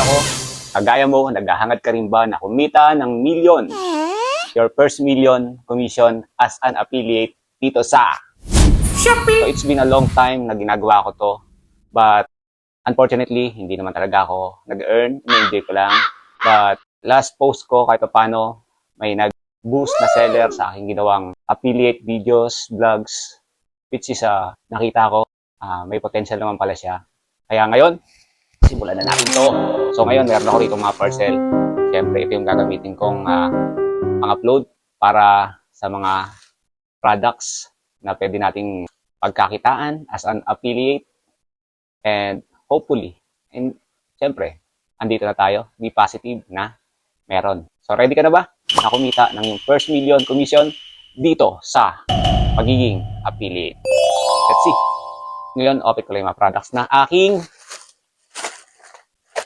ko, kagaya mo, naghahangad ka rin ba na kumita ng milyon? Your first million commission as an affiliate dito sa Shopee. So it's been a long time na ginagawa ko to, but unfortunately, hindi naman talaga ako nag-earn, in-enjoy ko lang. But last post ko, kahit paano, may nag-boost na seller sa aking ginawang affiliate videos, vlogs, which is nakita ko, may potential naman pala siya. Kaya ngayon, simulan na natin to. So ngayon, meron ako rito mga parcel. Siyempre, ito yung gagamitin kong pang-upload para sa mga products na pwede nating pagkakitaan as an affiliate. And hopefully, and siyempre, andito na tayo, be positive na meron. So ready ka na ba na kumita ng yung first million commission dito sa pagiging affiliate? Let's see. Ngayon, open ko lang yung mga products na aking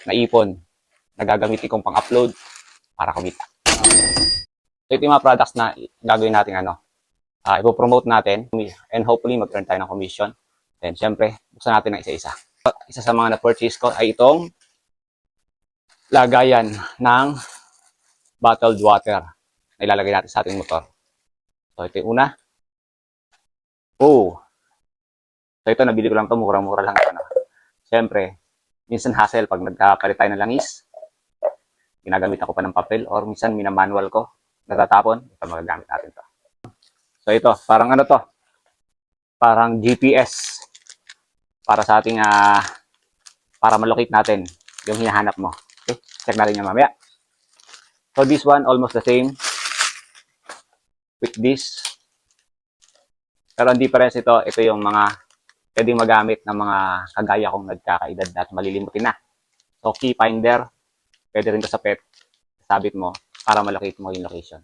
naipon na gagamitin kong pang-upload para kumita. So ito yung mga products na gagawin natin ipopromote natin and hopefully mag-earn tayo ng commission. Then syempre, buksan natin ng isa-isa. Isa sa mga na-purchase ko ay itong lagayan ng bottled water na ilalagay natin sa ating motor. So ito yung una. So ito, nabili ko lang ito, murang-mura lang ito. Siyempre, minsan hassle pag nagkapalit tayo ng langis. Ginagamit ako pa ng papel or minsan minamanual ko. Natatapon, ito magagamit natin to. So ito, parang to? Parang GPS para sa ating para malocate natin yung hinahanap mo. Okay, check natin yan mamaya. So this one, almost the same with this. Pero ang difference ito yung mga pwedeng magamit ng mga kagaya kong nagkakaedad at malilimutin na. So key finder, pwede rin ito sa pet, sabit mo para malocate mo yung location.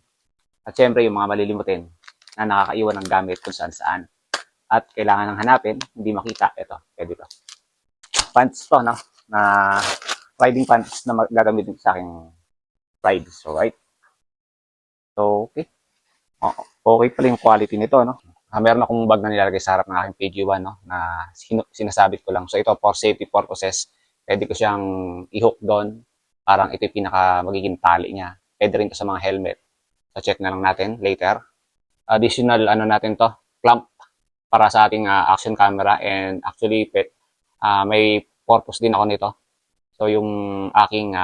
At syempre yung mga malilimutin na nakakaiwan ng gamit kung saan-saan. At kailangan nang hanapin, hindi makita. Ito, pwede ito. Pants to, no? Na riding pants na gagamitin sa aking rides. So, right? So, okay. Okay pala yung quality nito, no? Meron akong bag na nilalagay sa harap ng aking PG1, no? Na sinasabit ko lang. So, ito, for safety purposes, pwede ko siyang i-hook doon. Parang ito yung pinaka magiging tali niya. Pwede rin ito sa mga helmet. So, check na lang natin later. Additional, natin to, clamp para sa ating action camera. And actually, may purpose din ako nito. So, yung aking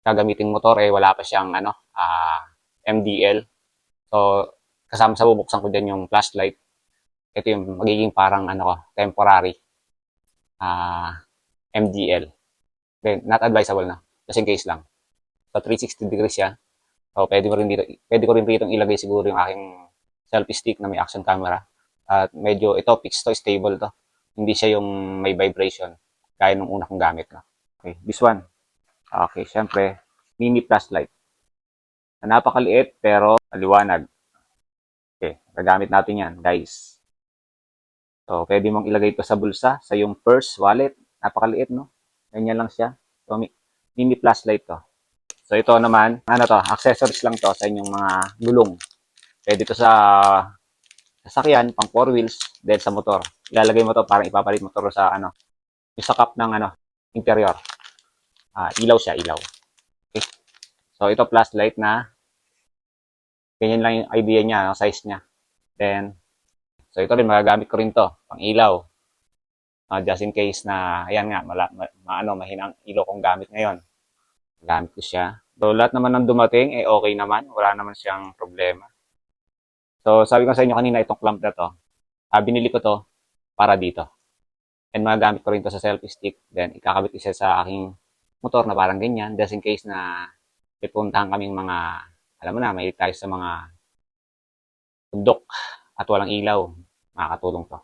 gagamiting motor, wala pa siyang, MDL. So, kasama sa bubuksan ko dyan yung flashlight. Ito yung magiging parang, temporary MDL. Then, not advisable na. Just in case lang. So, 360 degrees siya. So, pwede ko rin dito ilagay siguro yung aking selfie stick na may action camera. At medyo ito, fixed to, stable to. Hindi siya yung may vibration. Gaya nung una kong gamit. No? Okay, this one. Okay, syempre, mini flashlight. Napakaliit, pero maliwanag. Okay, gagamit natin yan, guys. So, pwede mong ilagay ito sa bulsa, sa yung purse, wallet. Napakaliit, no? Ganyan lang siya. So, mini flashlight to. So, ito naman, accessories lang to sa inyong mga gulong. Pwede ito sa sasakyan, pang 4 wheels, then sa motor. Ilalagay mo to parang ipapalit motor sa yung sakap ng interior. Ilaw siya, ilaw. Okay. So, ito flashlight na ganyan lang yung idea niya, size niya. Then, so ito rin, magagamit ko rin to, pang ilaw. Just in case na, ayan nga, mahinang ilaw kong gamit ngayon. Gamit ko siya. So, lahat naman ng dumating, okay naman. Wala naman siyang problema. So, sabi ko sa inyo kanina, itong clamp na to, binili ko to para dito. And magagamit ko rin to sa selfie stick. Then, ikakabit ko siya sa aking motor na parang ganyan. Just in case na ipuntahan kaming mga, alam mo na, may tayo sa mga bundok at walang ilaw. Makakatulong to.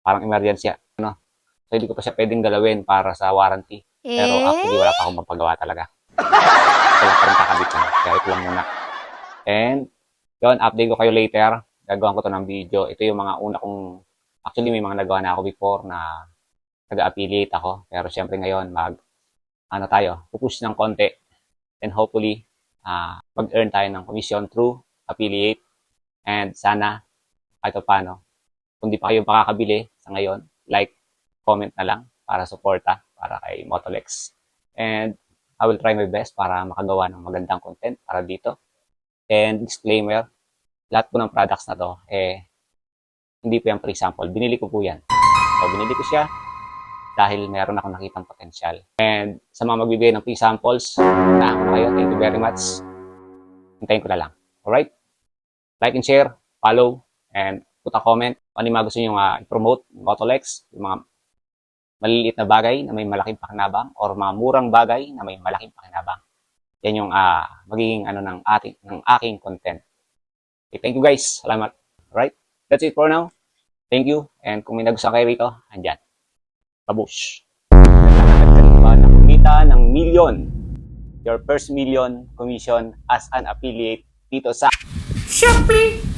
Parang emergency. So, hindi ko pa siya pwedeng galawin para sa warranty. Pero actually, wala pa akong mapagawa talaga. Kailangan pa rin kakabit na. Kaya ito lang muna. And, yun, update ko kayo later. Gagawin ko to ng video. Ito yung mga una kong, actually may mga nagawa na ako before na nag-affiliate ako. Pero syempre ngayon, pupush ng konti. And hopefully, mag-earn tayo ng commission through affiliate. And sana, kahit paano, kung di pa kayo makakabili sa ngayon, like, comment na lang para suporta para kay Motolex. And I will try my best para makagawa ng magandang content para dito. And disclaimer, lahat po ng products na to, hindi po yan free sample. Binili ko po yan. So, binili ko siya dahil meron akong nakitang potensyal. And sa mga magbibigay ng free samples, na ako kayo. Thank you very much. Hintayin ko na lang. Alright? Like and share, follow, and put a comment. Ano yung mga gusto nyo i-promote, Motolex, yung mga maliliit na bagay na may malaking pakinabang or mga murang bagay na may malaking pakinabang. Yan yung magiging ng aking content. Okay, thank you guys. Salamat. Alright? That's it for now. Thank you. And kung may nagustuhan kayo rito, andyan. Kabush. Nagkakaroon ba na kumita ng million? Your first million commission as an affiliate dito sa Shopee!